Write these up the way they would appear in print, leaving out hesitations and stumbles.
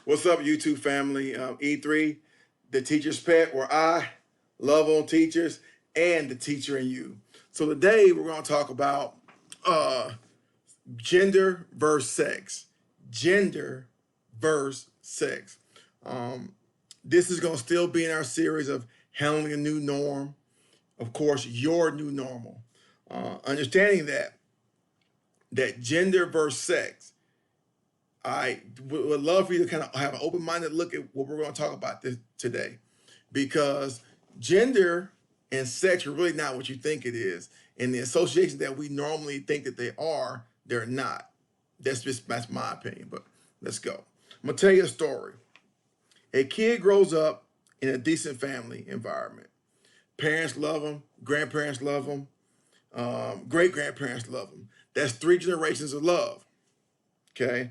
What's up, YouTube family? E3, the teacher's pet, where I love on teachers and the teacher in you. So today we're going to talk about gender versus sex. Gender versus sex. This is going to still be in our series of handling a new norm. Of course, your new normal. Understanding that gender versus sex. I would love for you to kind of have an open-minded look at what we're going to talk about this today, because gender and sex are really not what you think it is, and the associations that we normally think that they are, they're not. That's my opinion. But let's go. I'm gonna tell you a story. A kid grows up in a decent family environment. Parents love them, grandparents love them, great grandparents love them. That's 3 generations of love. Okay.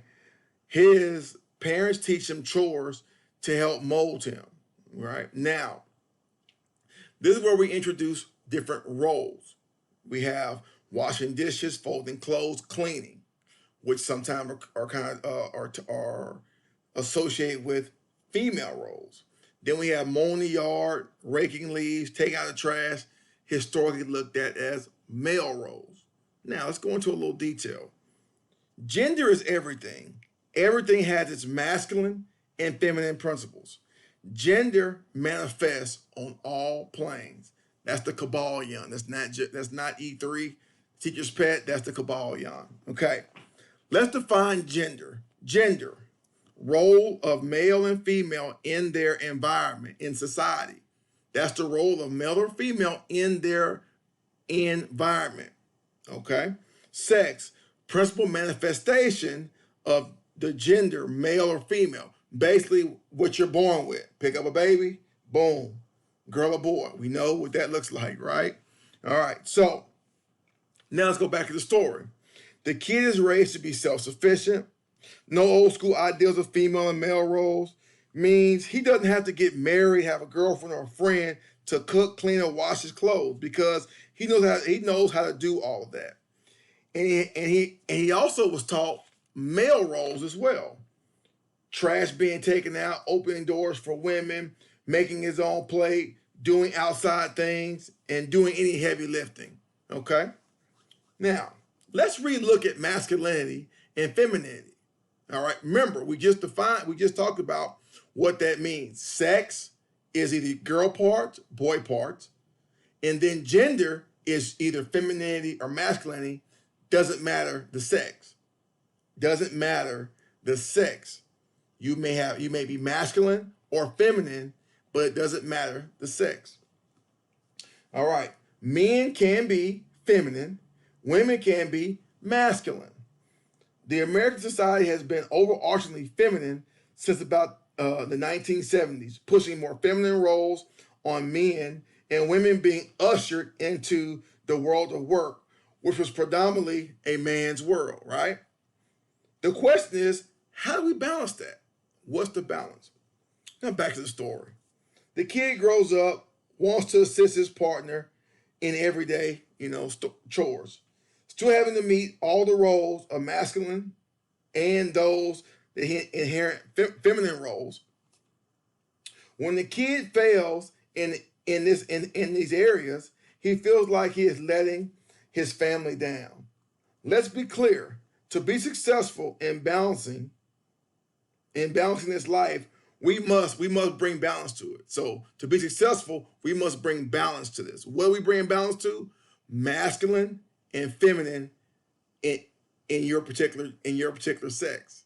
His parents teach him chores to help mold him, right? Now, this is where we introduce different roles. We have washing dishes, folding clothes, cleaning, which sometimes are kind of are associated with female roles. Then we have mowing the yard, raking leaves, taking out the trash, historically looked at as male roles. Now, let's go into a little detail. Gender is everything. Everything has its masculine and feminine principles. Gender manifests on all planes. That's the cabal young. That's not E3, teacher's pet. That's the cabal young. Okay, let's define gender. Gender, role of male and female in their environment, in society. That's the role of male or female in their environment. Okay, sex, principal manifestation of the gender, male or female. Basically, what you're born with. Pick up a baby, boom, girl or boy. We know what that looks like, right? All right, so now let's go back to the story. The kid is raised to be self-sufficient. No old school ideals of female and male roles. Means he doesn't have to get married, have a girlfriend or a friend to cook, clean, or wash his clothes, because he knows how to do all of that. And he also was taught male roles as well. Trash being taken out, opening doors for women, making his own plate, doing outside things, and doing any heavy lifting. Okay? Now, let's relook at masculinity and femininity. All right? Remember, we just talked about what that means. Sex is either girl parts, boy parts, and then gender is either femininity or masculinity. Doesn't matter the sex. Doesn't matter the sex. You may be masculine or feminine, but it doesn't matter the sex. All right. Men can be feminine. Women can be masculine. The American society has been overarchingly feminine since about the 1970s, pushing more feminine roles on men and women being ushered into the world of work, which was predominantly a man's world, right? The question is, how do we balance that? What's the balance? Now back to the story. The kid grows up, wants to assist his partner in everyday, chores, still having to meet all the roles of masculine and those the inherent feminine roles. When the kid fails in these areas, he feels like he is letting his family down. Let's be clear. To be successful in balancing this life, we must bring balance to it. So to be successful, we must bring balance to this. What are we bringing balance to? Masculine and feminine in your particular sex.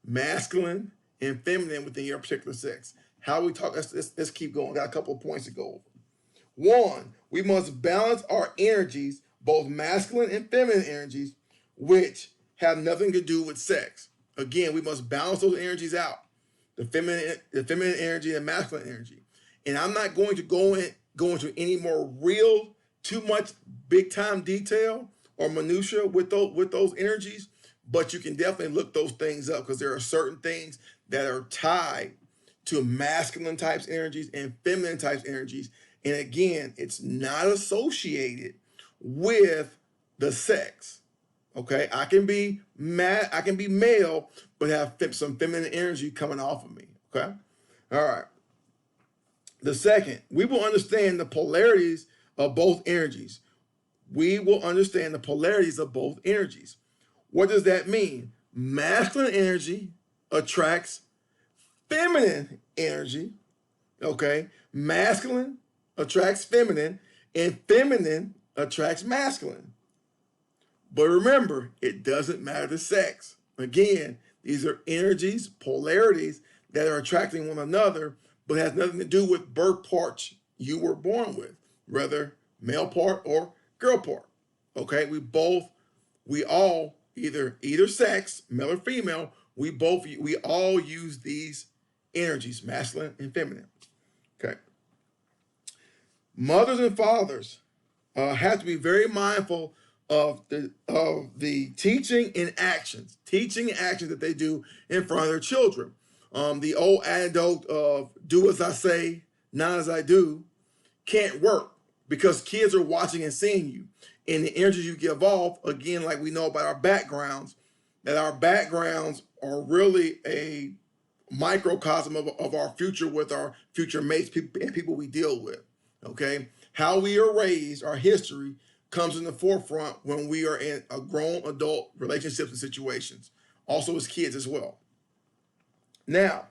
Masculine and feminine within your particular sex. How we talk? Let's keep going. Got a couple of points to go over. One, we must balance our energies, both masculine and feminine energies, which have nothing to do with sex. Again, we must balance those energies out. The feminine energy and masculine energy. And I'm not going to go into any more too much big time detail or minutia with those energies, but you can definitely look those things up, because there are certain things that are tied to masculine types energies and feminine types energies. And again, it's not associated with the sex. Okay, I can be I can be male, but have some feminine energy coming off of me. Okay, all right. The second, we will understand the polarities of both energies. We will understand the polarities of both energies. What does that mean? Masculine energy attracts feminine energy. Okay, masculine attracts feminine, and feminine attracts masculine. But remember, it doesn't matter the sex. Again, these are energies, polarities that are attracting one another, but has nothing to do with birth parts you were born with, whether male part or girl part. Okay, we all either sex, male or female, we all use these energies, masculine and feminine. Okay, mothers and fathers have to be very mindful of the teaching and actions that they do in front of their children. The old anecdote of "do as I say, not as I do" can't work because kids are watching and seeing you, and the energies you give off. Again, like we know about our backgrounds, that our backgrounds are really a microcosm of our future with our future mates and people we deal with. Okay, how we are raised, our history comes in the forefront when we are in a grown adult relationships and situations. Also as kids as well. Now,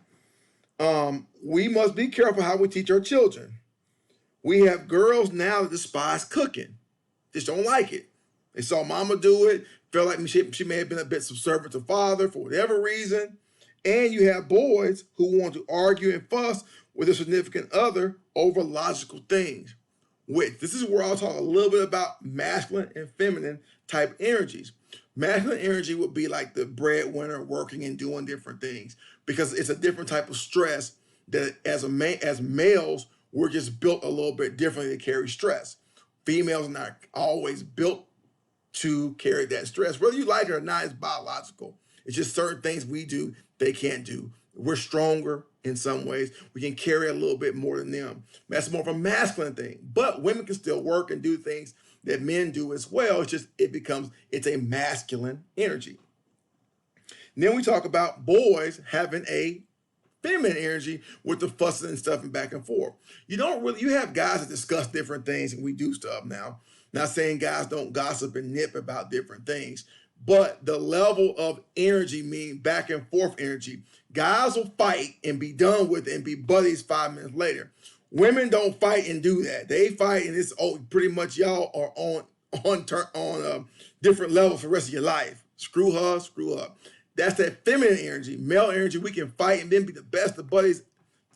we must be careful how we teach our children. We have girls now that despise cooking, just don't like it. They saw mama do it, felt like she may have been a bit subservient to father for whatever reason. And you have boys who want to argue and fuss with a significant other over logical things. This is where I'll talk a little bit about masculine and feminine type energies. Masculine energy would be like the breadwinner working and doing different things because it's a different type of stress that as males, we're just built a little bit differently to carry stress. Females are not always built to carry that stress. Whether you like it or not, it's biological. It's just certain things we do they can't do. We're stronger in some ways. We can carry a little bit more than them. That's more of a masculine thing. But women can still work and do things that men do as well. It's a masculine energy. And then we talk about boys having a feminine energy with the fussing and stuff and back and forth. You have guys that discuss different things and we do stuff now. Not saying guys don't gossip and nip about different things, but the level of energy, meaning back and forth energy, guys will fight and be done with it and be buddies 5 minutes later. Women don't fight and do that. They fight and it's pretty much y'all are on different levels for the rest of your life. Screw her, screw up. That's that feminine energy. Male energy, we can fight and then be the best of buddies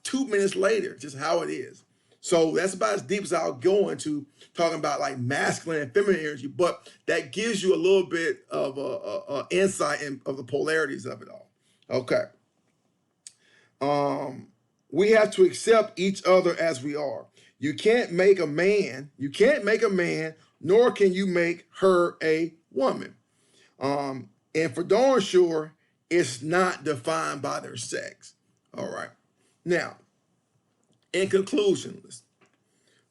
2 minutes later, just how it is. So that's about as deep as I'll go into talking about like masculine and feminine energy, but that gives you a little bit of insight of the polarities of it all. Okay. We have to accept each other as we are. You can't make a man, nor can you make her a woman. And for darn sure, it's not defined by their sex. All right. Now, in conclusion,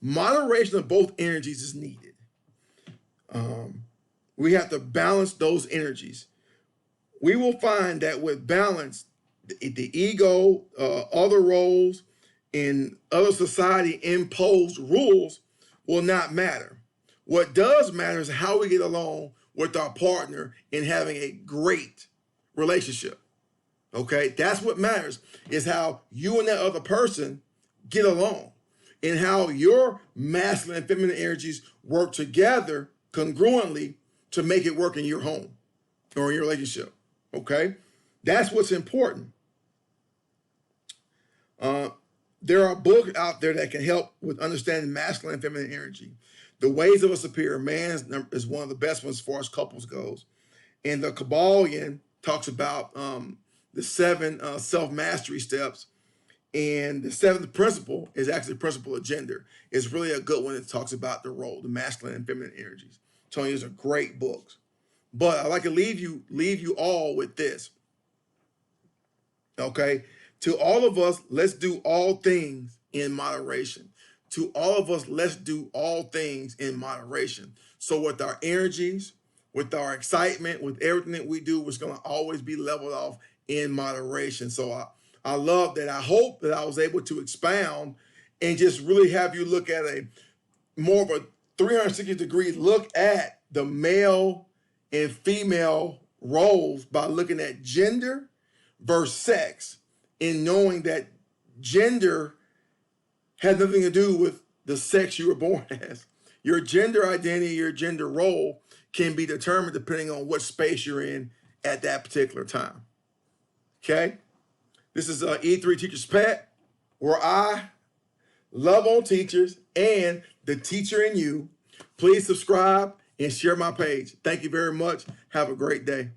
moderation of both energies is needed. We have to balance those energies. We will find that with balance, the ego, other roles, and other society imposed rules will not matter. What does matter is how we get along with our partner in having a great relationship. Okay, that's what matters, is how you and that other person get along and how your masculine and feminine energies work together congruently to make it work in your home or in your relationship. Okay, that's what's important. There are books out there that can help with understanding masculine and feminine energy. The Ways of a Superior Man is one of the best ones as far as couples goes. And the Kabbalion talks about the 7 self-mastery steps. And the 7th principle is actually the principle of gender. It's really a good one that talks about the role, the masculine and feminine energies. Tony, these are great books. But I'd like to leave you all with this. Okay? To all of us, let's do all things in moderation. To all of us, let's do all things in moderation. So with our energies, with our excitement, with everything that we do, it's going to always be leveled off in moderation. So I love that. I hope that I was able to expound and just really have you look at a more of a 360-degree look at the male and female roles by looking at gender versus sex, and knowing that gender has nothing to do with the sex you were born as. Your gender identity, your gender role can be determined depending on what space you're in at that particular time. Okay? This is E3 Teacher's Pet, where I love on teachers and the teacher in you. Please subscribe and share my page. Thank you very much. Have a great day.